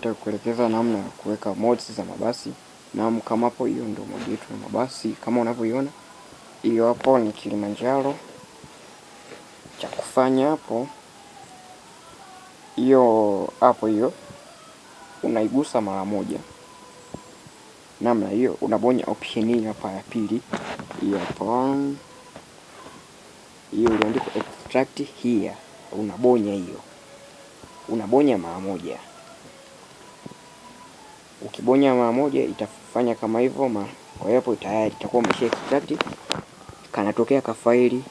nitakuelekeza namna ya kuweka mods za mabasi. Na kama hapo, hiyo ndio mod yetu ya mabasi kama unavyoiona. Hiyo hapo ni Kilimanjaro. Cha kufanya hapo, hiyo unaigusa mara moja. Namna hiyo unabonya option hii hapa ya pili. Hiyo hapo. Hiyo iliandikwa extract here. Unabonya hiyo. Unabonya mara moja. Ukibonya mara moja itafanya kama hivyo. Kwa hiyo hapo tayari itakuwa umesha extract. Kanatokea ka faili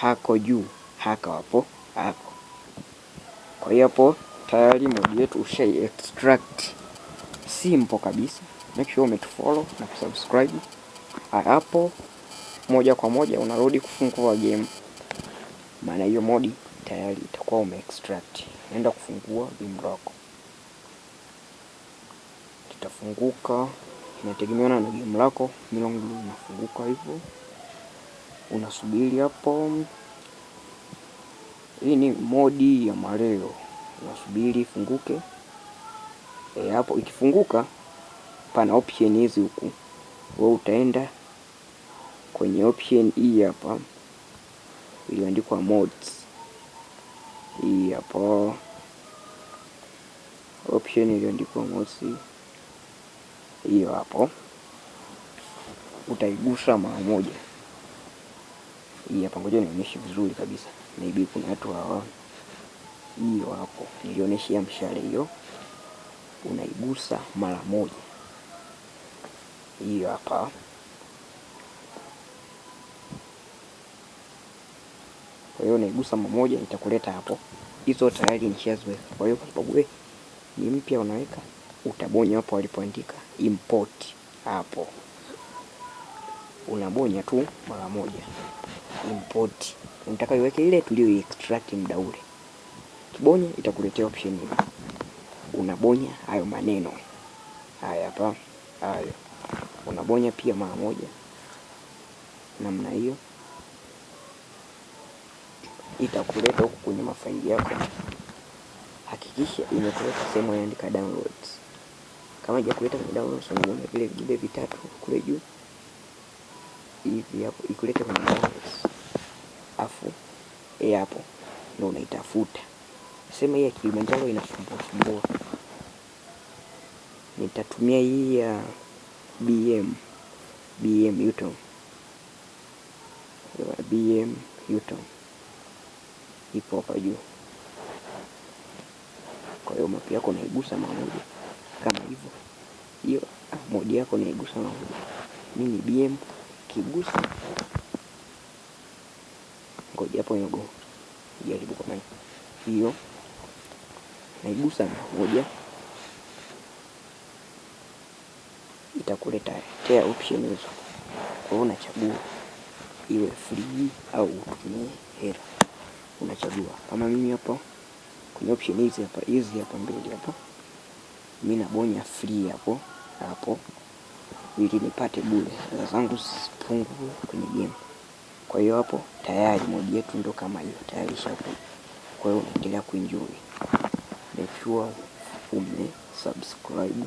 hako juu, haka hapo hako. Kwa hiyo hapo tayari mod yetu usha extract. Simple kabisa. Make sure umetufollow na kusubscribe. Hapo moja kwa moja unarudi kufungua game. Maana hiyo modi tayari itakuwa ume extract. Nenda kufungua game lako. Kitafunguka, inategemeana na game lako. Mimi inafunguka hivyo. Unasubiri hapo. Hii ni modi ya mareo. Unasubiri ifunguke. Hapo ikifunguka pana option hizi huku. Wewe utaenda kwenye option hii hapa iliyoandikwa mods. Hii hapa option iliyoandikwa mods. Hiyo hapo utaigusa mara moja. Hii hapa, ngoja nionyeshe vizuri kabisa. Maybe kuna watu hawa. Hiyo hapo nilionyeshia mshale hiyo. Unaigusa mara moja. Hiyo hapa. Kwa hiyo unaigusa mara moja itakuleta hapo. Hizo tayari nishaziweka. Kwa hiyo kwa sababu wewe ni mpya unaweka, utabonya hapo walipoandika import hapo. Unabonya tu mara moja. Import. Unataka iweke ile tulio extract muda ule. Kibonya itakuletea option hii. Unabonya hayo maneno. Haya hapa. Hayo. Unabonya pia mara moja. Namna hiyo. Itakuleta huku kwenye mafaili yako. Hakikisha imekuleta sehemu inaandika downloads. Kama haijakuleta kwenye downloads, unabonya vile vitatu kule juu. Hivi hapo ikulete kwenye downloads. Afu hapo ndio unaitafuta. Sema hii ya Kilimanjaro inasumbua. Nitatumia hii ya BM Uton. Ipo hapa juu. Kwa hiyo map yako unaigusa mara moja kama hivyo. Hiyo mod yako unaigusa mara moja. Mimi BM kigusa. Ngoja hapo yogo. Jaribu kama hiyo. Naigusa mara moja. Itakuleta tena option hizo. Kwa hiyo unachagua iwe free au utumie hela. Unachagua. Kama mimi hapo kwenye option hizi hapa mbili hapo, mimi nabonya free hapo ili nipate bure. Hela zangu zipungue kwenye game. Kwa hiyo hapo tayari mod yetu ndo kama hiyo tayari shapo. Kwa hiyo unaendelea kuenjoy. Make sure subscribe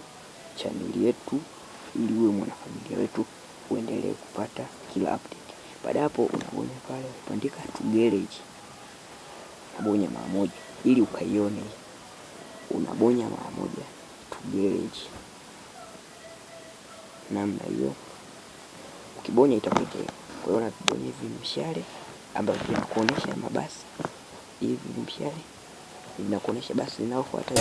channel yetu ili uwe mwanafamilia wetu, uendelee kupata kila update. Baada hapo unabonya pale kuandika to garage. Unabonya mara moja ili ukaione. Unabonya mara moja to garage. Namna hiyo. Ukibonya itakuletea. Kwa hiyo unabonya hivi mshale ambao vinakuonesha mabasi. Hivi mshale vinakuonesha basi linalofuata.